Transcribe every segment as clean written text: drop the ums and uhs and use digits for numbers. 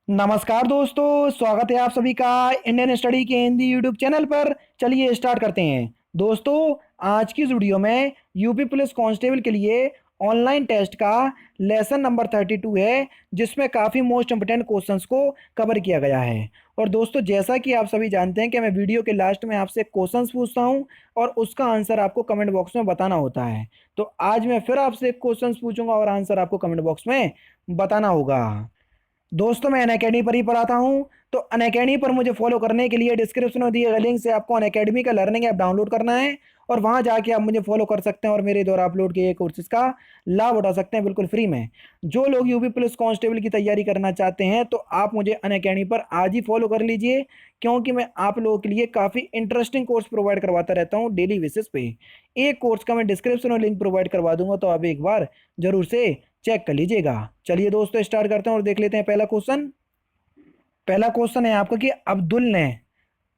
नमस्कार दोस्तों, स्वागत है आप सभी का इंडियन स्टडी के हिंदी यूट्यूब चैनल पर। चलिए स्टार्ट करते हैं। दोस्तों, आज की इस वीडियो में यूपी पुलिस कांस्टेबल के लिए ऑनलाइन टेस्ट का लेसन नंबर 32 है, जिसमें काफ़ी मोस्ट इंपोर्टेंट क्वेश्चंस को कवर किया गया है। और दोस्तों, जैसा कि आप सभी जानते हैं कि मैं वीडियो के लास्ट में आपसे क्वेश्चंस पूछता हूं और उसका आंसर आपको कमेंट बॉक्स में बताना होता है। तो आज मैं फिर आपसे क्वेश्चंस पूछूंगा और आंसर आपको कमेंट बॉक्स में बताना होगा। दोस्तों, मैं अनअकैडमी पर ही पढ़ाता हूँ। तो अनअकैडमी पर मुझे फॉलो करने के लिए डिस्क्रिप्शन में दिए गए लिंक से आपको अनअकैडमी का लर्निंग ऐप डाउनलोड करना है और वहाँ जाके आप मुझे फॉलो कर सकते हैं और मेरे द्वारा अपलोड किए कोर्सेज का लाभ उठा सकते हैं बिल्कुल फ्री में। जो लोग यूपी पुलिस कांस्टेबल की तैयारी करना चाहते हैं तो आप मुझे अनअकैडमी पर आज ही फॉलो कर लीजिए, क्योंकि मैं आप लोगों के लिए काफ़ी इंटरेस्टिंग कोर्स प्रोवाइड करवाता रहता हूँ डेली बेसिस पे। एक कोर्स का मैं डिस्क्रिप्शन में लिंक प्रोवाइड करवा दूंगा, तो आप एक बार जरूर से चेक कर लीजिएगा। चलिए दोस्तों, स्टार्ट करते हैं और देख लेते हैं पहला क्वेश्चन। पहला क्वेश्चन है आपका कि अब्दुल ने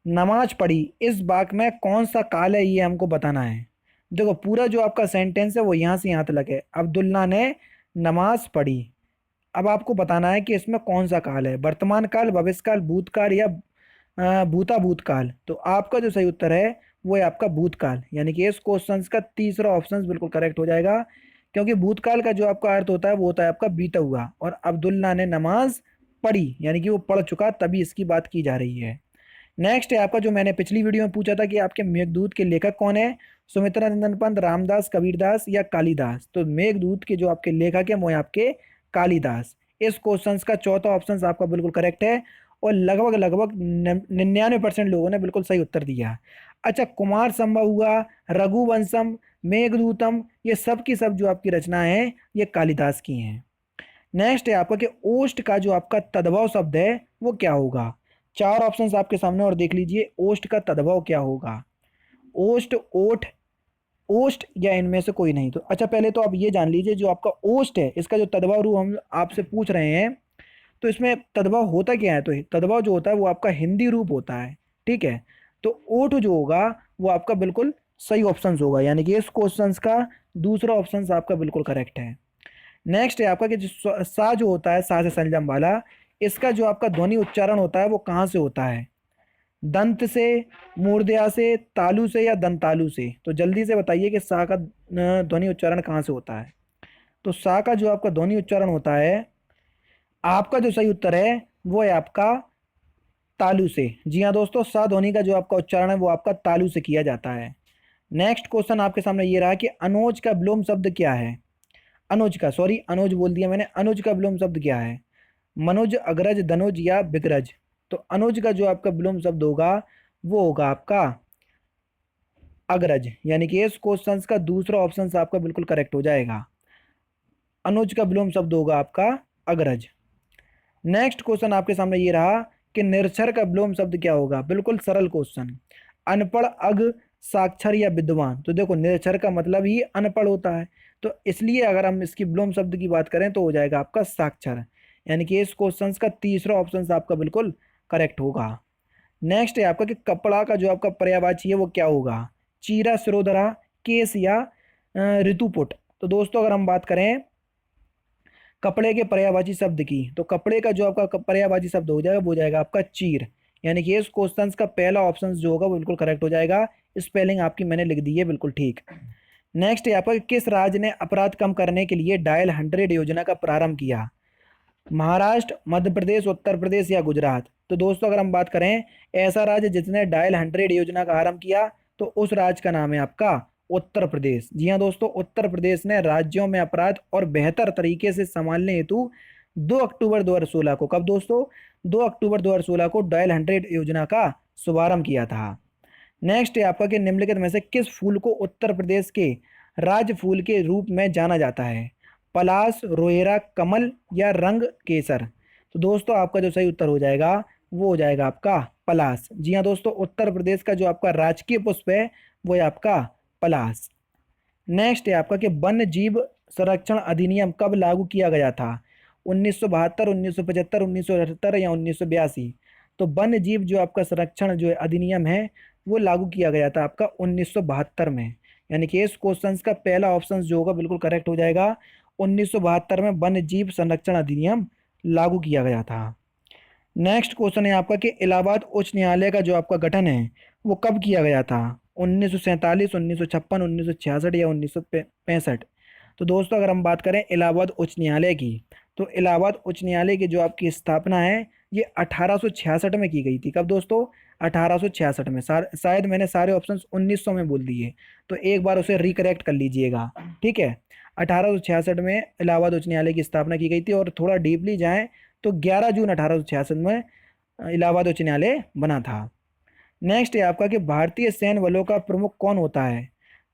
नमाज पढ़ी, इस वाक्य में कौन सा काल है, ये हमको बताना है। देखो, पूरा जो आपका सेंटेंस है वो यहाँ से यहाँ तक है। अब्दुल्ला ने नमाज पढ़ी। अब आपको बताना है कि इसमें कौन सा काल है, वर्तमान काल, भविष्य काल, भूतकाल या भूता भूतकाल। तो आपका जो सही उत्तर है वो है आपका भूतकाल, यानी कि इस क्वेश्चन का तीसरा ऑप्शन बिल्कुल करेक्ट हो जाएगा, क्योंकि भूतकाल का जो आपका अर्थ होता है वो होता है आपका बीता हुआ, और अब्दुल्ला ने नमाज पढ़ी यानी कि वो पढ़ चुका, तभी इसकी बात की जा रही है। नेक्स्ट है आपका, जो मैंने पिछली वीडियो में पूछा था कि आपके मेघदूत के लेखक कौन है, सुमित्रा नंदन पंत, रामदास, कबीरदास या कालिदास। तो मेघदूत के जो आपके लेखक है वो है आपके कालिदास। इस क्वेश्चन का चौथा ऑप्शन आपका बिल्कुल करेक्ट है और लगभग लगभग 99% लोगों ने बिल्कुल सही उत्तर दिया। अच्छा, कुमार संभव हुआ, रघुवंशम, मेघदूतम, ये सब की सब जो आपकी रचनाएं हैं ये कालिदास की हैं। नेक्स्ट है आपका कि ओष्ट का जो आपका तद्भव शब्द है वो क्या होगा। चार ऑप्शंस आपके सामने और देख लीजिए, ओष्ट का तद्भव क्या होगा। ओष्ट, ओठ, ओष्ट या इनमें से कोई नहीं। तो अच्छा, पहले तो आप ये जान लीजिए, जो आपका ओष्ट है इसका जो तद्भव रूप हम आपसे पूछ रहे हैं, तो इसमें तद्भव होता क्या है। तो तद्भव जो होता है वो आपका हिंदी रूप होता है, ठीक है। तो ओठ जो होगा वो आपका बिल्कुल सही ऑप्शन होगा, यानी कि इस क्वेश्चन का दूसरा ऑप्शन आपका बिल्कुल करेक्ट है। नेक्स्ट है आपका कि जो सा जो होता है, सा से संजम वाला, इसका जो आपका ध्वनि उच्चारण होता है वो कहाँ से होता है। दंत से, मूर्धया से, तालु से या दंतालु से। तो जल्दी से बताइए कि सा का ध्वनि उच्चारण कहाँ से होता है। तो सा का जो आपका ध्वनि उच्चारण होता है, आपका जो सही उत्तर है वो है आपका तालु से। जी हाँ दोस्तों, सा ध्वनि का जो आपका उच्चारण है वो आपका तालु से किया जाता है। नेक्स्ट क्वेश्चन आपके सामने ये रहा कि अनुज का विलोम शब्द क्या है। अनुज का, सॉरी अनुज बोल दिया मैंने, अनुज का विलोम शब्द क्या है। मनुज, अग्रज, धनुज या विग्रज। तो अनुज का जो आपका विलोम शब्द होगा वो होगा आपका अग्रज, यानी कि इस क्वेश्चन का दूसरा ऑप्शन आपका बिल्कुल करेक्ट हो जाएगा। अनुज का विलोम शब्द होगा आपका अग्रज। नेक्स्ट क्वेश्चन आपके सामने ये रहा कि निरक्षर का विलोम शब्द क्या होगा। बिल्कुल सरल क्वेश्चन, अनपढ़, अग, साक्षर या विद्वान। तो देखो, निरक्षर का मतलब ही अनपढ़ होता है, तो इसलिए अगर हम इसकी विलोम शब्द की बात करें तो हो जाएगा आपका साक्षर, यानी कि इस क्वेश्चन का तीसरा ऑप्शन आपका बिल्कुल करेक्ट होगा। नेक्स्ट है आपका कि कपड़ा का जो आपका पर्यायवाची है वो क्या होगा। चीरा, सिरोधरा, केस या ऋतुपुट। तो दोस्तों, अगर हम बात करें कपड़े के पर्यायवाची शब्द की, तो कपड़े का जो आपका पर्यायवाची शब्द हो जाएगा वो हो जाएगा आपका चीर, यानी कि इस क्वेश्चन का पहला ऑप्शन जो होगा वो बिल्कुल करेक्ट हो जाएगा। स्पेलिंग आपकी मैंने लिख दी है बिल्कुल ठीक। नेक्स्ट है आपका कि किस राज्य ने अपराध कम करने के लिए डायल 100 योजना का प्रारंभ किया। महाराष्ट्र, मध्य प्रदेश, उत्तर प्रदेश या गुजरात। तो दोस्तों, अगर हम बात करें ऐसा राज्य जिसने डायल 100 योजना का आरंभ किया, तो उस राज्य का नाम है आपका उत्तर प्रदेश। जी हाँ दोस्तों, उत्तर प्रदेश ने राज्यों में अपराध और बेहतर तरीके से संभालने हेतु 2 अक्टूबर 2016 को, कब दोस्तों, 2 अक्टूबर 2016 को डायल 100 योजना का शुभारंभ किया था। नेक्स्ट है आपका कि निम्नलिखित में से किस फूल को उत्तर प्रदेश के राज्य फूल के रूप में जाना जाता है। पलाश, रोएरा, कमल या रंग केसर। तो दोस्तों, आपका जो सही उत्तर हो जाएगा वो हो जाएगा आपका पलाश। जी हाँ दोस्तों, उत्तर प्रदेश का जो आपका राजकीय पुष्प है वो है आपका पलाश। नेक्स्ट है आपका कि वन्य जीव संरक्षण अधिनियम कब लागू किया गया था। 1972, 1975, 1978 या 1982। तो वन्य जीव जो आपका संरक्षण जो अधिनियम है वो लागू किया गया था आपका 1972 में, यानी कि इस क्वेश्चन का पहला ऑप्शन जो होगा बिल्कुल करेक्ट हो जाएगा। 1972 में वन्य जीव संरक्षण अधिनियम लागू किया गया था। नेक्स्ट क्वेश्चन है आपका कि इलाहाबाद उच्च न्यायालय का जो आपका गठन है वो कब किया गया था? 1947, 1956, 1966 या 1965? तो दोस्तों अगर हम बात करें इलाहाबाद उच्च न्यायालय की, तो इलाहाबाद उच्च न्यायालय की जो आपकी स्थापना है ये 1866 में की गई थी। कब दोस्तों? 1866 में। शायद मैंने सारे ऑप्शंस 1900 में बोल दिए, तो एक बार उसे रिकरेक्ट कर लीजिएगा। ठीक है, 1866 में इलाहाबाद उच्च न्यायालय की स्थापना की गई थी। और थोड़ा डीपली जाएं तो 11 जून 1866 में इलाहाबाद उच्च न्यायालय बना था। नेक्स्ट है आपका कि भारतीय सैन्य बलों का प्रमुख कौन होता है?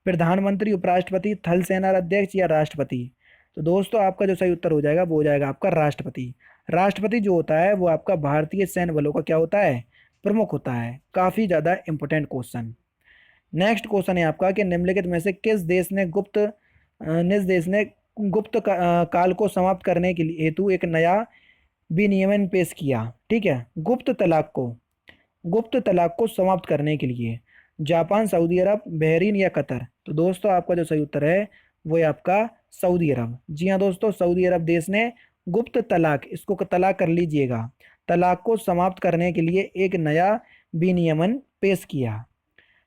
प्रधानमंत्री, उपराष्ट्रपति, थल सेना अध्यक्ष या राष्ट्रपति? तो दोस्तों आपका जो सही उत्तर हो जाएगा वो हो जाएगा आपका राष्ट्रपति। राष्ट्रपति जो होता है वो आपका भारतीय सैन्य बलों का क्या होता है? प्रमुख होता है। काफी ज्यादा इंपॉर्टेंट क्वेश्चन। नेक्स्ट क्वेश्चन है आपका कि निम्नलिखित में से किस देश ने काल को समाप्त करने के लिए हेतु एक नया विनियमन पेश किया? ठीक है, गुप्त तलाक को समाप्त करने के लिए। जापान, सऊदी अरब, बहरीन या कतर? तो दोस्तों आपका जो सही उत्तर है वो है आपका सऊदी अरब। जी हाँ दोस्तों, सऊदी अरब देश ने गुप्त तलाक, इसको तलाक कर लीजिएगा, तलाक को समाप्त करने के लिए एक नया विनियमन पेश किया।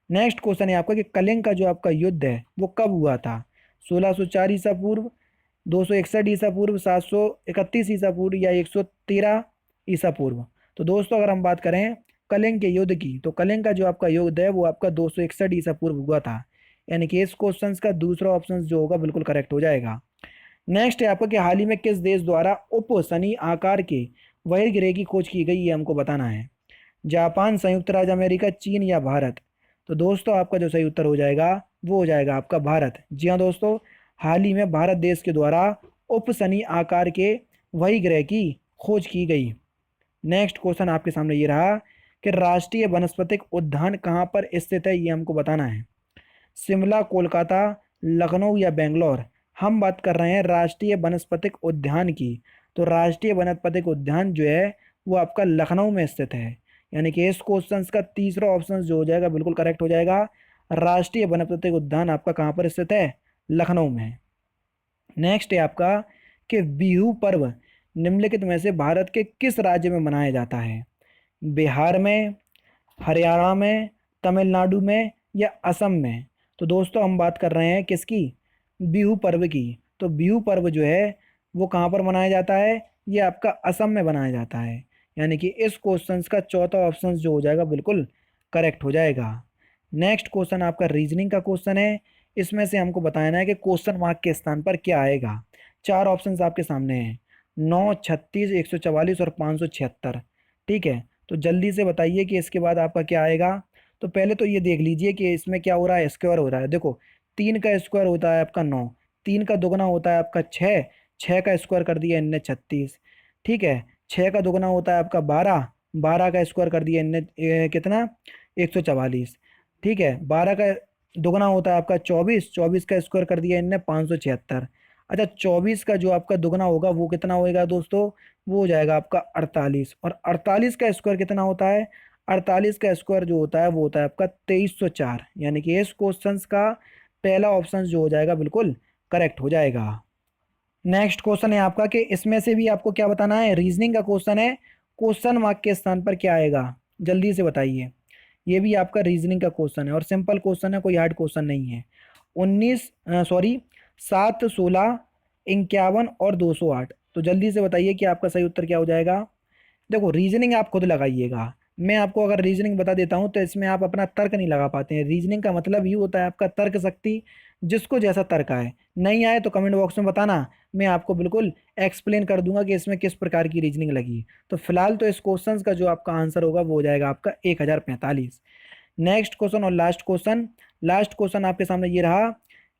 नेक्स्ट क्वेश्चन है आपका कि कलिंग का जो आपका युद्ध है वो कब हुआ था? 1604 ईसा पूर्व, 261 ईसा पूर्व, 731 ईसा पूर्व या 113 ईसा पूर्व? तो दोस्तों अगर हम बात करें कलिंग के युद्ध की, तो कलिंग का जो आपका युद्ध है वो आपका 261 ईसा पूर्व हुआ था। यानी कि इस क्वेश्चन का दूसरा ऑप्शन जो होगा बिल्कुल करेक्ट हो जाएगा। नेक्स्ट है आपका कि हाल ही में किस देश द्वारा उप शनि आकार के बहिर्गृह की खोज की गई, ये हमको बताना है। जापान, संयुक्त राज्य अमेरिका, चीन या भारत? तो दोस्तों आपका जो सही उत्तर हो जाएगा वो हो जाएगा आपका भारत। जी हाँ दोस्तों, हाल ही में भारत देश के द्वारा उप शनि आकार के वही ग्रह की खोज की गई। नेक्स्ट क्वेश्चन आपके सामने ये रहा कि राष्ट्रीय वनस्पतिक उद्यान कहाँ पर स्थित है, ये हमको बताना है। शिमला, कोलकाता, लखनऊ या बेंगलोर? हम बात कर रहे हैं राष्ट्रीय वनस्पतिक उद्यान की। तो राष्ट्रीय वनस्पतिक उद्यान जो है वो आपका लखनऊ में स्थित है। यानी कि इस क्वेश्चन का तीसरा ऑप्शन जो हो जाएगा बिल्कुल करेक्ट हो जाएगा। राष्ट्रीय वनस्पतिक उद्यान आपका कहाँ पर स्थित है? लखनऊ में। नेक्स्ट है आपका कि बिहू पर्व निम्नलिखित में से भारत के किस राज्य में मनाया जाता है? बिहार में, हरियाणा में, तमिलनाडु में या असम में? तो दोस्तों हम बात कर रहे हैं किसकी? बिहू पर्व की। तो बिहू पर्व जो है वो कहाँ पर मनाया जाता है? ये आपका असम में मनाया जाता है। यानी कि इस क्वेश्चन का चौथा ऑप्शन जो हो जाएगा बिल्कुल करेक्ट हो जाएगा। नेक्स्ट क्वेश्चन आपका रीजनिंग का क्वेश्चन है। इसमें से हमको बताना है कि क्वेश्चन मार्क के स्थान पर क्या आएगा। चार ऑप्शंस आपके सामने हैं, 9, 36, 144 और 576। ठीक है, तो जल्दी से बताइए कि इसके बाद आपका क्या आएगा। तो पहले तो ये देख लीजिए कि इसमें क्या हो रहा है, स्क्वायर हो रहा है। देखो 3 का स्क्वायर होता है आपका 9, 3 का दोगुना होता है आपका 6, 6 का स्क्वायर कर दिया इनने 36। ठीक है, 6 का दोगुना होता है आपका 12, 12 का स्क्वायर कर दिया इनने कितना, 144। ठीक है, 12 का दोगुना होता है आपका 24, 24 का स्क्वायर कर दिया इनने 576। अच्छा, 24 का जो आपका दुगना होगा वो कितना होएगा दोस्तों? वो हो जाएगा आपका 48। और 48 का स्क्वायर कितना होता है? 48 का स्क्वायर जो होता है वो होता है आपका 2304। यानी कि इस क्वेश्चन का पहला ऑप्शन जो हो जाएगा बिल्कुल करेक्ट हो जाएगा। नेक्स्ट क्वेश्चन है आपका कि इसमें से भी आपको क्या बताना है, रीजनिंग का क्वेश्चन है। क्वेश्चन मार्क के स्थान पर क्या आएगा, जल्दी से बताइए। ये भी आपका रीजनिंग का क्वेश्चन है और सिंपल क्वेश्चन है, कोई हार्ड क्वेश्चन नहीं है। 7, 16, 51 और 208? तो जल्दी से बताइए कि आपका सही उत्तर क्या हो जाएगा। देखो रीजनिंग आप खुद लगाइएगा, मैं आपको अगर रीजनिंग बता देता हूं तो इसमें आप अपना तर्क नहीं लगा पाते हैं। रीजनिंग का मतलब ही होता है आपका तर्क शक्ति, जिसको जैसा तर्क आए। नहीं आए तो कमेंट बॉक्स में बताना, मैं आपको बिल्कुल एक्सप्लेन कर दूंगा कि इसमें किस प्रकार की रीजनिंग लगी। तो फिलहाल तो इस क्वेश्चन का जो आपका आंसर होगा वो हो जाएगा आपका 1045। नेक्स्ट क्वेश्चन और लास्ट क्वेश्चन आपके सामने ये रहा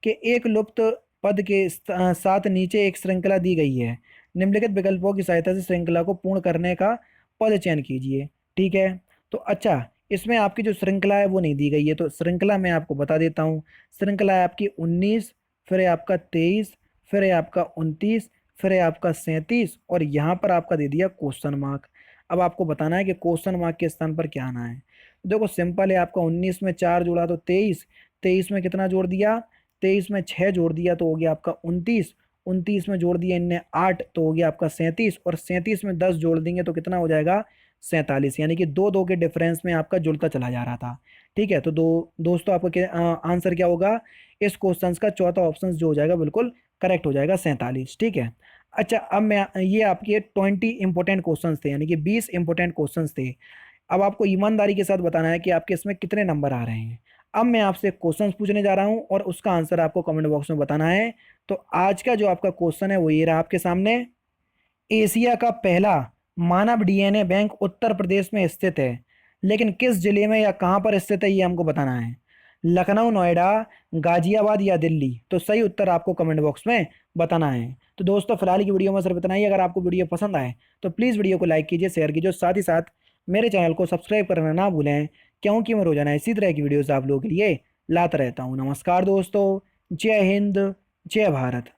कि एक लुप्त पद के साथ नीचे एक श्रृंखला दी गई है। निम्नलिखित विकल्पों की सहायता से श्रृंखला को पूर्ण करने का पद चयन कीजिए। ठीक है, तो अच्छा इसमें आपकी जो श्रृंखला है वो नहीं दी गई है, तो श्रृंखला मैं आपको बता देता हूँ। श्रृंखला है आपकी 19, फिर है आपका 23, फिर है आपका 29, फिर है आपका 37 और यहाँ पर आपका दे दिया क्वेश्चन मार्क। अब आपको बताना है कि क्वेश्चन मार्क के स्थान पर क्या आना है। देखो सिंपल है, आपका 19 में 4 जोड़ा तो 23, 23 में कितना जोड़ दिया, 23 में 6 जोड़ दिया तो हो गया आपका 29, 29 में जोड़ दिया इनने 8 तो हो गया आपका 37, और 37 में 10 जोड़ देंगे तो कितना हो जाएगा 47, यानी कि दो दो के डिफरेंस में आपका जुड़ता चला जा रहा था। ठीक है, तो दोस्तों आपका आंसर क्या होगा इस क्वेश्चन का, चौथा ऑप्शन जो हो जाएगा बिल्कुल करेक्ट हो जाएगा 47। ठीक है, अच्छा अब मैं ये आपके 20 इंपॉर्टेंट क्वेश्चंस थे, यानी कि 20 इंपॉर्टेंट क्वेश्चंस थे। अब आपको ईमानदारी के साथ बताना है कि आपके इसमें कितने नंबर आ रहे हैं। अब मैं आपसे क्वेश्चन पूछने जा रहा हूं और उसका आंसर आपको कमेंट बॉक्स में बताना है। तो आज का जो आपका क्वेश्चन है वो ये रहा आपके सामने। एशिया का पहला मानव डीएनए बैंक उत्तर प्रदेश में स्थित है, लेकिन किस जिले में या कहाँ पर स्थित है ये हमको बताना है। लखनऊ, नोएडा, गाजियाबाद या दिल्ली। तो सही उत्तर आपको कमेंट बॉक्स में बताना है। तो दोस्तों फिलहाल की वीडियो में सिर्फ इतना ही। अगर आपको वीडियो पसंद आए तो प्लीज़ वीडियो को लाइक कीजिए, शेयर कीजिए, साथ ही साथ मेरे चैनल को सब्सक्राइब करना ना भूलें, क्योंकि मैं रोजाना इसी तरह की वीडियोस आप लोगों के लिए लाता रहता हूँ। नमस्कार दोस्तों, जय हिंद, जय भारत।